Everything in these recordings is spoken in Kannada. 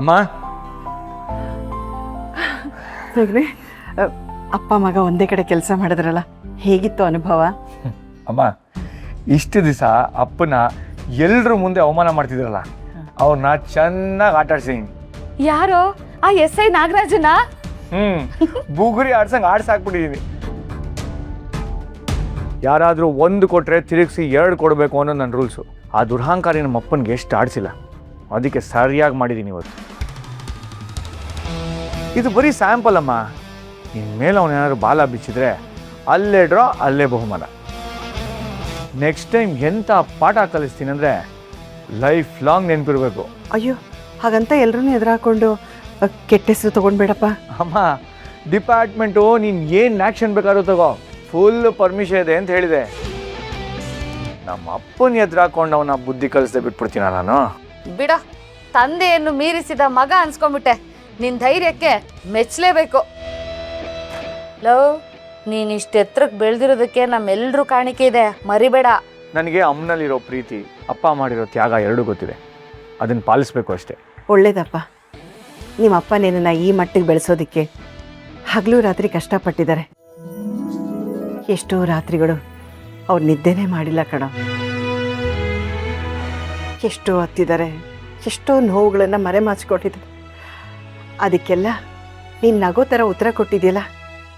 ಅಮ್ಮ ಹೋಗ್ರಿ ಅಪ್ಪ ಮಗ ಒಂದೇ ಕಡೆ ಕೆಲಸ ಮಾಡಿದ್ರಲ್ಲ, ಹೇಗಿತ್ತು ಅನುಭವ? ಅಮ್ಮ, ಇಷ್ಟು ದಿವಸ ಅಪ್ಪನ ಎಲ್ಲರ ಮುಂದೆ ಅವಮಾನ ಮಾಡ್ತಿದ್ರಲ್ಲ, ಅವ್ರನ್ನ ಚೆನ್ನಾಗಿ ಆಟಾಡ್ಸಿದ್ದೀನಿ. ಯಾರೋ ಆ SI ನಾಗರಾಜನ? ಬುಗುರಿ ಆಡ್ಸಂಗೆ ಆಡ್ಸಾಕ್ಬಿಟ್ಟಿದ್ದೀನಿ. ಯಾರಾದರೂ ಒಂದು ಕೊಟ್ಟರೆ ತಿರುಗಿಸಿ 2 ಕೊಡಬೇಕು ಅನ್ನೋ ನನ್ನ ರೂಲ್ಸು. ಆ ದುರಹಂಕಾರಿ ನಮ್ಮ ಅಪ್ಪನಿಗೆ ಎಷ್ಟು ಆಡಿಸಿಲ್ಲ, ಅದಕ್ಕೆ ಸರಿಯಾಗಿ ಮಾಡಿದ್ದೀನಿ ಇವತ್ತು. ಇದು ಬರೀ ಸ್ಯಾಂಪಲ್ ಅಮ್ಮ. ಇನ್ಮೇಲೆ ಅವನೇನಾದ್ರು ಬಾಲ ಬಿಚ್ಚಿದ್ರೆ ಅಲ್ಲೇ ಡ್ರಾ, ಅಲ್ಲೇ ಬಹುಮಾನ. ನೆಕ್ಸ್ಟ್ ಟೈಮ್ ಎಂಥ ಪಾಠ ಕಲಿಸ್ತೀನಿ ಅಂದರೆ ಲೈಫ್ ಲಾಂಗ್ ನೆನಪಿರಬೇಕು. ಅಯ್ಯೋ, ಹಾಗಂತ ಎಲ್ಲರೂ ಎದುರಾಕೊಂಡು ಕೆಟ್ಟ ಹೆಸರು ತೊಗೊಂಡ್ಬೇಡಪ್ಪ. ಅಮ್ಮ, ಡಿಪಾರ್ಟ್ಮೆಂಟು ನೀನು ಏನು ಆ್ಯಕ್ಷನ್ ಬೇಕಾದ್ರೂ ತಗೋ, ಫುಲ್ ಪರ್ಮಿಷನ್ ಇದೆ ಅಂತ ಹೇಳಿದೆ. ನಮ್ಮ ಅಪ್ಪನ ಎದುರಾಕೊಂಡು ಅವನ ಬುದ್ಧಿ ಕಲಿಸದೆ ಬಿಟ್ಬಿಡ್ತೀನ ನಾನು. ಬಿಡ, ತಂದೆಯನ್ನು ಮೀರಿಸಿದ ಮಗ ಅನ್ಸ್ಕೊಂಡ್ಬಿಟ್ಟೆ. ನಿನ್ ಧೈರ್ಯಕ್ಕೆ ಮೆಚ್ಚಲೇಬೇಕು. ಲವ್, ನೀನ್ ಇಷ್ಟ ಎತ್ತರಕ್ಕೆ ಬೆಳೆದಿರೋದಕ್ಕೆ ನಮ್ಮೆಲ್ಲರೂ ಕಾಣಿಕೆ ಇದೆ, ಮರಿಬೇಡ. ನನಗೆ ಅಮ್ಮನಲ್ಲಿರೋ ಪ್ರೀತಿ, ಅಪ್ಪ ಮಾಡಿರೋ ತ್ಯಾಗ ಎರಡೂ ಗೊತ್ತಿದೆ. ಅದನ್ನು ಪಾಲಿಸ್ಬೇಕು ಅಷ್ಟೇ. ಒಳ್ಳೇದಪ್ಪ, ನಿಮ್ಮ ಅಪ್ಪ ನಿನ್ನನ್ನು ಈ ಮಟ್ಟಿಗೆ ಬೆಳೆಸೋದಕ್ಕೆ ಹಗಲು ರಾತ್ರಿ ಕಷ್ಟಪಟ್ಟಿದ್ದಾರೆ. ಎಷ್ಟೋ ರಾತ್ರಿಗಳು ಅವ್ರು ನಿದ್ದೆನೇ ಮಾಡಿಲ್ಲ ಕಣೋ. ಎಷ್ಟೋ ಹತ್ತಿದ್ದಾರೆ, ಎಷ್ಟೋ ನೋವುಗಳನ್ನು ಮರೆಮಾಚಿಕೊಟ್ಟಿದ್ದಾರೆ. ಅದಕ್ಕೆಲ್ಲ ನೀನು ನಗೋ ಥರ ಉತ್ತರ ಕೊಟ್ಟಿದೆಯಲ್ಲ,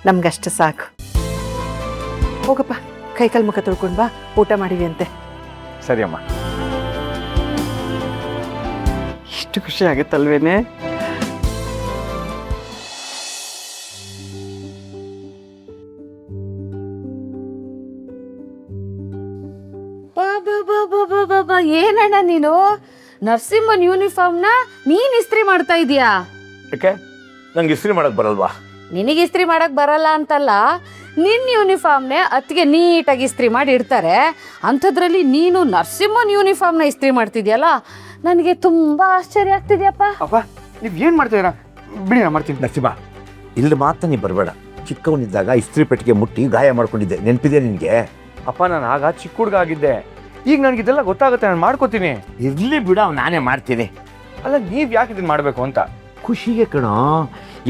ನಮ್ಗಷ್ಟು ಸಾಕು. ಹೋಗಪ್ಪ, ಕೈಕಾಲು ಮುಖ ತೊಳ್ಕೊಂಡು ಬಾ, ಊಟ ಮಾಡಿವಿ ಅಂತೆ. ಸರಿ ಅಮ್ಮ. ಇಷ್ಟು ಖುಷಿ ಆಗುತ್ತಲ್ವೇನೆ? ಏನಣ್ಣ ನೀನು ನರಸಿಂಹನ್ ಯೂನಿಫಾರ್ಮ್ನ ನೀನ್ ಇಸ್ತ್ರಿ ಮಾಡ್ತಾ ಇದೀಯಾ? ಯಾಕೆ, ನಂಗೆ ಇಸ್ತ್ರಿ ಮಾಡಕ್ ಬರಲ್ವಾ? ನಿನಗೆ ಇಸ್ತ್ರಿ ಮಾಡಕ್ ಬರಲ್ಲ ಅಂತಲ್ಲ, ನಿನ್ನ ಯೂನಿಫಾರ್ಮ್ನೇ ಅತ್ತಿಗೆ ನೀಟಾಗಿ ಇಸ್ತ್ರಿ ಮಾಡಿ ಇಡ್ತಾರೆ. ಅಂಥದ್ರಲ್ಲಿ ನೀನು ನರಸಿಂಹನ್ ಯೂನಿಫಾರ್ಮ್ನ ಇಸ್ತ್ರಿ ಮಾಡ್ತಿದ್ಯಲ್ಲ, ನನಗೆ ತುಂಬಾ ಆಶ್ಚರ್ಯ ಆಗ್ತಿದ್ಯಪ್ಪ. ಅಪ್ಪ, ನೀವು ಏನು ಮಾಡ್ತೀರಾ? ಬಿಡಿ, ನಾನು ಮಾಡ್ತೀನಿ. ನರಸಿಂಹ, ಇಲ್ಲಿ ಮಾತ್ರ ನೀ ಬರಬೇಡ. ಚಿಕ್ಕವನಿದ್ದಾಗ ಇಸ್ತ್ರಿ ಪೆಟ್ಟಿಗೆ ಮುಟ್ಟಿ ಗಾಯ ಮಾಡ್ಕೊಂಡಿದ್ದೆ, ನೆನಪಿದೆ ನಿನಗೆ? ಅಪ್ಪ, ನಾನು ಆಗ ಚಿಕ್ಕ ಹುಡುಗ ಆಗಿದ್ದೆ. ಈಗ ನನಗಿದೆಲ್ಲ ಗೊತ್ತಾಗುತ್ತೆ, ನಾನು ಮಾಡ್ಕೋತೀನಿ. ಇರ್ಲಿ ಬಿಡ, ನಾನೇ ಮಾಡ್ತೀನಿ. ಅಲ್ಲ, ನೀವು ಯಾಕೆ ಇದನ್ನು ಮಾಡಬೇಕು ಅಂತ? ಖುಷಿಗೆ ಕಣೋ.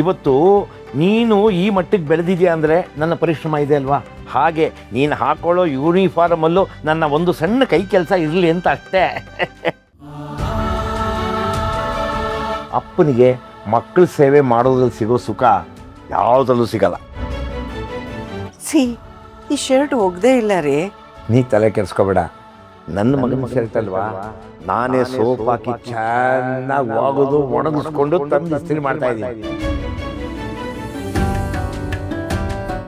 ಇವತ್ತು ನೀನು ಈ ಮಟ್ಟಿಗೆ ಬೆಳೆದಿದ್ಯಾ ಅಂದರೆ ನನ್ನ ಪರಿಶ್ರಮ ಇದೆ ಅಲ್ವಾ? ಹಾಗೆ ನೀನು ಹಾಕೊಳ್ಳೋ ಯೂನಿಫಾರ್ಮಲ್ಲೂ ನನ್ನ ಒಂದು ಸಣ್ಣ ಕೈ ಕೆಲಸ ಇರಲಿ ಅಂತ ಅಷ್ಟೇ. ಅಪ್ಪನಿಗೆ ಮಕ್ಕಳ ಸೇವೆ ಮಾಡೋದ್ರಲ್ಲಿ ಸಿಗೋ ಸುಖ ಯಾವುದರಲ್ಲೂ ಸಿಗಲ್ಲ. ಈ ಶರ್ಟ್ ಒಗ್ದೇ ಇಲ್ಲ ರೀ. ನೀ ತಲೆ ಕೆಡಿಸ್ಕೋಬೇಡ, ನನ್ನ ಮಗನ ಸೇರ್ತಲ್ವಾ, ನಾನೇ ಸೋಪ್ ಹಾಕಿ ಚೆನ್ನಾಗಿ ಒಗೆದು ಒಣಗಿಸ್ಕೊಂಡು ತಂದು ಇಸ್ತ್ರಿ ಮಾಡ್ತಾ ಇದ್ದೀನಿ.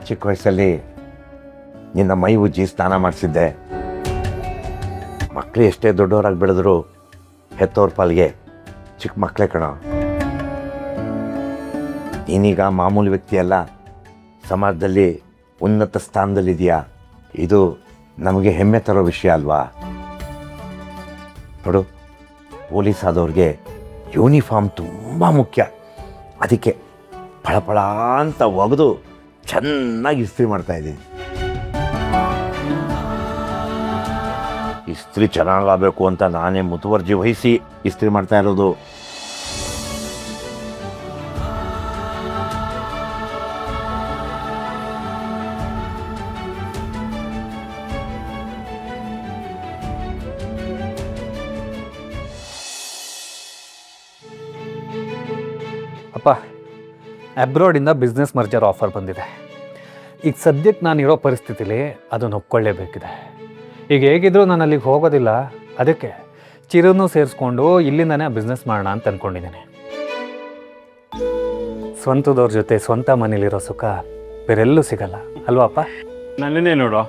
ಚಿಕ್ಕ ವಯಸ್ಸಲ್ಲಿ ನಿನ್ನ ಮೈ ಉಜ್ಜಿ ಸ್ನಾನ ಮಾಡಿಸಿದ್ದೆ. ಮಕ್ಕಳು ಎಷ್ಟೇ ದೊಡ್ಡವರಾಗಿ ಬೆಳೆದ್ರು ಹೆತ್ತೋರ್ ಪಾಲ್ಗೆ ಚಿಕ್ಕ ಮಕ್ಕಳೇ ಕಣೋ. ನೀನೀಗ ಮಾಮೂಲಿ ವ್ಯಕ್ತಿ ಅಲ್ಲ, ಸಮಾಜದಲ್ಲಿ ಉನ್ನತ ಸ್ಥಾನದಲ್ಲಿದೆಯಾ. ಇದು ನಮಗೆ ಹೆಮ್ಮೆ ತರೋ ವಿಷಯ ಅಲ್ವಾ? ನೋಡು, ಪೊಲೀಸ್ ಆದವ್ರಿಗೆ ಯೂನಿಫಾರ್ಮ್ ತುಂಬ ಮುಖ್ಯ. ಅದಕ್ಕೆ ಫಳಫಳ ಅಂತ ಒಗೆದು ಚೆನ್ನಾಗಿ ಇಸ್ತ್ರಿ ಮಾಡ್ತಾ ಇದ್ದೀನಿ. ಇಸ್ತ್ರಿ ಚೆನ್ನಾಗಾಗಬೇಕು ಅಂತ ನಾನೇ ಮುತುವರ್ಜಿ ವಹಿಸಿ ಇಸ್ತ್ರಿ ಮಾಡ್ತಾ ಇರೋದು. ಅಪ್ಪ, ಅಬ್ರಾಡಿಂದ ಬಿಸ್ನೆಸ್ ಮರ್ಜರ್ ಆಫರ್ ಬಂದಿದೆ. ಈಗ ಸದ್ಯಕ್ಕೆ ನಾನಿರೋ ಪರಿಸ್ಥಿತಿಲಿ ಅದನ್ನು ಒಪ್ಕೊಳ್ಳೇಬೇಕಿದೆ. ಈಗ ಹೇಗಿದ್ರೂ ನಾನು ಅಲ್ಲಿಗೆ ಹೋಗೋದಿಲ್ಲ, ಅದಕ್ಕೆ ಚಿರುನೂ ಸೇರಿಸ್ಕೊಂಡು ಇಲ್ಲಿಂದನೇ ಆ ಬಿಸ್ನೆಸ್ ಮಾಡೋಣ ಅಂತ ಅಂದ್ಕೊಂಡಿದ್ದೀನಿ. ಸ್ವಂತದವ್ರ ಜೊತೆ ಸ್ವಂತ ಮನೇಲಿರೋ ಸುಖ ಬೇರೆಲ್ಲೂ ಸಿಗಲ್ಲ ಅಲ್ವಪ್ಪ? ನನ್ನನ್ನೇ ನೋಡೋ,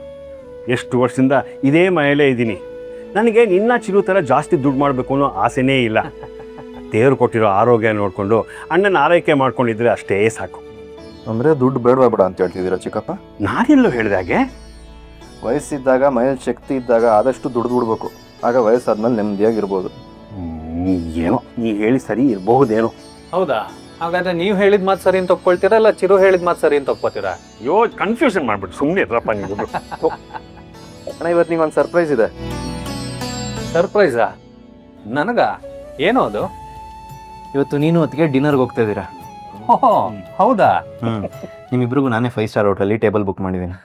ಎಷ್ಟು ವರ್ಷದಿಂದ ಇದೇ ಮನೆಯಲ್ಲೇ ಇದ್ದೀನಿ. ನನಗೆ ನಿನ್ನ ಚಿರು ಥರ ಜಾಸ್ತಿ ದುಡ್ಡು ಮಾಡಬೇಕು ಅನ್ನೋ ಆಸೆನೇ ಇಲ್ಲ. ದೇವ್ರು ಕೊಟ್ಟಿರೋ ಆರೋಗ್ಯ ನೋಡಿಕೊಂಡು ಅಣ್ಣನ ಆರೈಕೆ ಮಾಡ್ಕೊಂಡಿದ್ರೆ ಅಷ್ಟೇ ಸಾಕು. ಅಂದರೆ ದುಡ್ಡು ಬೇಡವಾ ಬೇಡ ಅಂತ ಹೇಳ್ತಿದ್ದೀರಾ ಚಿಕ್ಕಪ್ಪ? ನಾನೆಲ್ಲೋ ಹೇಳಿದಾಗೆ, ವಯಸ್ಸಿದ್ದಾಗ ಮೈಯಲ್ಲಿ ಶಕ್ತಿ ಇದ್ದಾಗ ಆದಷ್ಟು ದುಡ್ದು ಬಿಡ್ಬೇಕು, ಆಗ ವಯಸ್ಸಾದ್ಮೇಲೆ ನೆಮ್ಮದಿಯಾಗಿರ್ಬೋದು. ಏನೋ ನೀ ಹೇಳಿ ಸರಿ ಇರಬಹುದೇನೋ. ಹೌದಾ? ಹಾಗಾದ್ರೆ ನೀವು ಹೇಳಿದ ಮಾತು ಸರಿ ಅಂತ ಒಪ್ಕೊಳ್ತೀರಾ, ಇಲ್ಲ ಚಿರು ಹೇಳಿದ ಮಾತು ಸರಿ ಅಂತ ಒಪ್ಕೋತೀರಾ? ಕನ್ಫ್ಯೂಷನ್ ಮಾಡ್ಬಿಟ್ಟು ಸುಮ್ಮನೆ ಇರಪ್ಪ ನೀವು. ಅಣ್ಣ, ಇವತ್ತು ನಿಂಗೆ ಒಂದು ಸರ್ಪ್ರೈಸ್ ಇದೆ. ಸರ್ಪ್ರೈಸಾ? ನನಗ? ಏನೋ ಅದು? ಇವತ್ತು ನೀನು ಹೊತ್ತಿಗೆ ಡಿನ್ನರ್ಗೆ ಹೋಗ್ತಾ ಇದ್ದೀರಾ. ಓಹೋ ಹೌದಾ? ನಿಮ್ಮಿಬ್ರಿಗೂ ನಾನೇ 5 ಸ್ಟಾರ್ ಹೋಟೆಲಲ್ಲಿ ಟೇಬಲ್ ಬುಕ್ ಮಾಡಿದ್ದೀನಿ.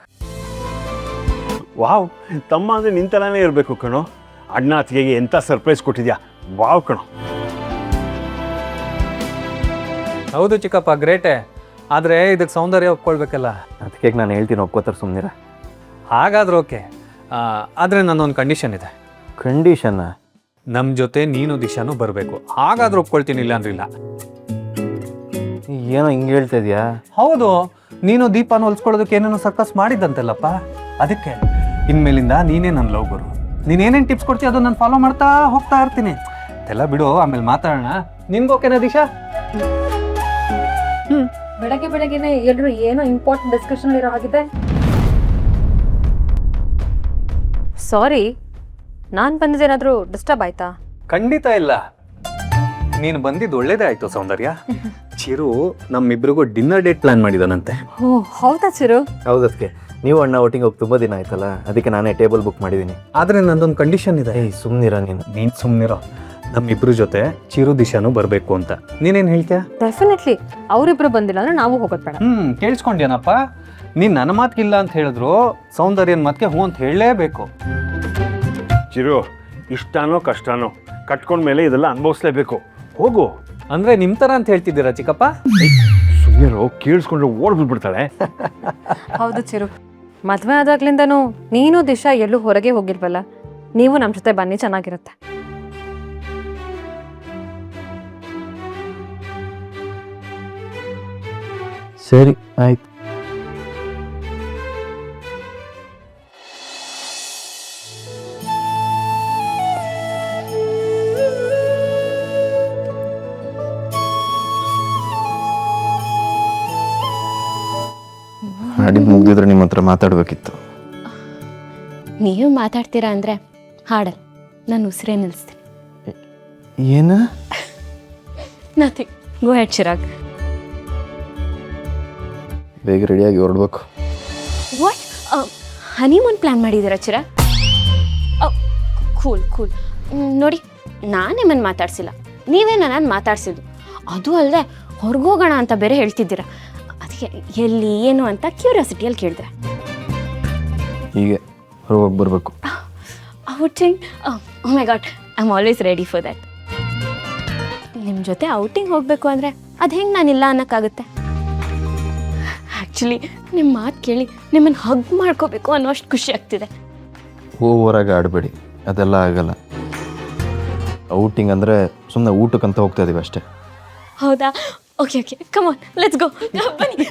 ವಾವ್, ತಮ್ಮ ಅಂದರೆ ನಿಂತಲಾನೇ ಇರಬೇಕು ಕಣೋ. ಅಣ್ಣ ಅತ್ತಿಗೆಗೆ ಎಂಥ ಸರ್ಪ್ರೈಸ್ ಕೊಟ್ಟಿದ್ಯಾ. ವಾವ್ ಕಣೋ. ಹೌದು ಚಿಕ್ಕಪ್ಪ, ಗ್ರೇಟೆ. ಆದರೆ ಇದಕ್ಕೆ ಸೌಂದರ್ಯ ಒಪ್ಕೊಳ್ಬೇಕಲ್ಲ. ಅದಕ್ಕೆ ನಾನು ಹೇಳ್ತೀನಿ, ಒಪ್ಕೋತಾರೆ ಸುಮ್ಮನಿರ. ಹಾಗಾದ್ರೆ ಓಕೆ. ಆದರೆ ನನ್ನೊಂದು ಕಂಡೀಷನ್ ಇದೆ. ಕಂಡೀಷನ್ನ? ನಮ್ಮ ಜೊತೆ ನೀನು ದಿಶಾನು ಬರಬೇಕು. ಹಾಗಾದ್ರೆ ಒಪ್ಕೊಳ್ತೀನಿ, ಇಲ್ಲ ಅಂದ್ರಿಲ್ಲ. ಏನೋ ಹಿಂಗೆ ಹೇಳ್ತಾ ಇದೆಯಾ? ಹೌದು, ನೀನು ದೀಪಾನ ಹೊಲ್ಸ್ಕೊಳ್ಳೋದಕ್ಕೆ ಏನೇನೋ ಸರ್ಕಸ್ ಮಾಡಿದ್ದಂತೆಲ್ಲಪ್ಪ. ಅದಕ್ಕೆ ಇನ್ಮೇಲಿಂದ ನೀನೇ ನನ್ನ ಲವ್ ಗುರು. ನೀನೇನೇನು ಟಿಪ್ಸ್ ಕೊಡ್ತೀಯ ಅದು ನಾನು ಫಾಲೋ ಮಾಡ್ತಾ ಹೋಗ್ತಾ ಇರ್ತೀನಿ. ಎಲ್ಲ ಬಿಡು, ಆಮೇಲೆ ಮಾತಾಡೋಣ. ನಿನ್ಗೆ ಓಕೆನಾ ದಿಶಾ? ಬೆಳಗ್ಗೆ ಬೆಳಗ್ಗೆನೆ ಎಲ್ಲರೂ ಏನೋ ಇಂಪಾರ್ಟೆಂಟ್ ಡಿಸ್ಕಷನ್ ಇರೋ ಹಾಗಿದೆ. ಸಾರಿ, ನಾನು ಬಂದಿದ್ದೇನಾದರೂ ಡಿಸ್ಟರ್ಬ್ ಆಯ್ತಾ? ಖಂಡಿತ ಇಲ್ಲ, ನೀನು ಬಂದಿದ್ದು ಒಳ್ಳೇದೇ ಆಯ್ತು ಸೌಂದರ್ಯ. ಚಿರು ನಮ್ಮಿಬ್ರಿಗೂ ಡಿನ್ನರ್ ಡೇಟ್ ಪ್ಲಾನ್ ಮಾಡಿದಾನಂತೆ. ಓ ಹೌದಾ ಚಿರು? ಹೌದು, ಅದಕ್ಕೆ ನೀವು ಅಣ್ಣ ಒಟ್ಟಿಗೆ ಹೋಗಿ ತುಂಬ ದಿನ ಆಯ್ತಲ್ಲ, ಅದಕ್ಕೆ ನಾನೇ ಟೇಬಲ್ ಬುಕ್ ಮಾಡಿದ್ದೀನಿ. ಆದರೆ ನಂದೊಂದು ಕಂಡೀಷನ್ ಇದೆ. ಏಯ್ ಸುಮ್ಮನಿರ ನೀನು ಸುಮ್ಮನಿರೋ. ನಮ್ಮಿಬ್ರ ಜೊತೆ ಚಿರು ದಿಶಾನು ಬರಬೇಕು ಅಂತ. ನೀನೇನು ಹೇಳ್ತೀಯ? ಡೆಫಿನೆಟ್ಲಿ. ಅವರಿಬ್ರು ಬಂದಿಲ್ಲ ಅಂದ್ರೆ ನಾವು ಹೋಗೋದು ಬೇಡ. ಕೇಳಿಸ್ಕೊಂಡ್ಯಾನಪ್ಪ. ನೀನು ನನ್ನ ಮಾತಿಗಿಲ್ಲ ಅಂತ ಹೇಳಿದ್ರು ಸೌಂದರ್ಯನ ಮಾತಿಗೆ ಹ್ಞೂ ಅಂತ ಹೇಳಲೇಬೇಕು. ಚಿರು, ಇಷ್ಟನೋ ಕಷ್ಟನೋ ಕಟ್ಕೊಂಡ್ಮೇಲೆ ಇದೆಲ್ಲ ಅನುಭವಿಸ್ಲೇಬೇಕು. ಹೋಗು. ಅಂದರೆ ನಿಮ್ಮ ಥರ ಅಂತ ಹೇಳ್ತಿದ್ದೀರಾ ಚಿಕ್ಕಪ್ಪ? ಸುಮ್ಮನೆ ಕೇಳಿಸ್ಕೊಂಡ್ರೆ ಓಡ್ಬಿಡ್ತಾಳೆ. ಹೌದು ಚಿರು, ಮದುವೆ ಆದಾಗ್ಲಿಂದನೂ ನೀನು ದಿಶಾ ಎಲ್ಲೂ ಹೊರಗೆ ಹೋಗಿಲ್ವಲ್ಲ. ನೀವು ನಮ್ಮ ಜೊತೆ ಬನ್ನಿ, ಚೆನ್ನಾಗಿರುತ್ತೆ. ಸರಿ ಆಯ್ತು. ಹಾಡಿದ್ದು ಮುಗಿದಿದ್ರೆ ನಿಮ್ಮ ಹತ್ರ ಮಾತಾಡಬೇಕಿತ್ತು. ನೀವು ಮಾತಾಡ್ತೀರಾ ಅಂದರೆ ಹಾಡಲ್ಲ, ನಾನು ಉಸಿರೇ ನಿಲ್ಲಿಸ್ತೀನಿ. ಏನು? ನಥಿಂಗ್, ಗೋ ಹೆಡ್ ಚಿರಾಗ್. ಬೇಗ ರೆಡಿಯಾಗಿ ಹೊರಡ್ಬೇಕು. ವಾಟ್, ಹನಿಮೂನ್ ಪ್ಲ್ಯಾನ್ ಮಾಡಿದ್ದೀರಾ ಚಿರಾಗ್? Cool cool. ನೋಡಿ, ನಾನು ನಿಮ್ಮನ್ನು ಮಾತಾಡ್ಸಿಲ್ಲ, ನೀವೇ ನನ್ನನ್ನು ಮಾತಾಡ್ಸಿದ್ದು. ಅದು ಅಲ್ಲದೆ ಹೊರಗೋಗೋಣ ಅಂತ ಬೇರೆ ಹೇಳ್ತಿದ್ದೀರಾ. ಅದಕ್ಕೆ ಎಲ್ಲಿ ಏನು ಅಂತ ಕ್ಯೂರಿಯಾಸಿಟಿಯಲ್ಲಿ ಕೇಳಿದೆ. ಹೀಗೆ ಹೊರಗೋಗಿ ಬರಬೇಕು. Outing? Oh my God, I am always ready for that. ನಿಮ್ಮ ಜೊತೆ ಔಟಿಂಗ್ ಹೋಗಬೇಕು ಅಂದರೆ ಅದು ಹೆಂಗೆ ನಾನಿಲ್ಲ ಅನ್ನೋಕ್ಕಾಗುತ್ತೆ? ಆ್ಯಕ್ಚುಲಿ ನಿಮ್ಮ ಮಾತು ಕೇಳಿ ನಿಮ್ಮನ್ನು ಹಗ್ ಮಾಡ್ಕೋಬೇಕು ಅನ್ನೋ ಅಷ್ಟು ಖುಷಿ ಆಗ್ತಿದೆ. ಓವರಾಗಿ ಆಡಬೇಡಿ, ಅದೆಲ್ಲ ಆಗಲ್ಲ. ಔಟಿಂಗ್ ಅಂದರೆ ಸುಮ್ಮನೆ ಊಟಕ್ಕಂತ ಹೋಗ್ತಾ ಇದೀವಿ ಅಷ್ಟೇ. ಹೌದಾ? Okay okay, come on, let's go. ಬನ್ನಿ.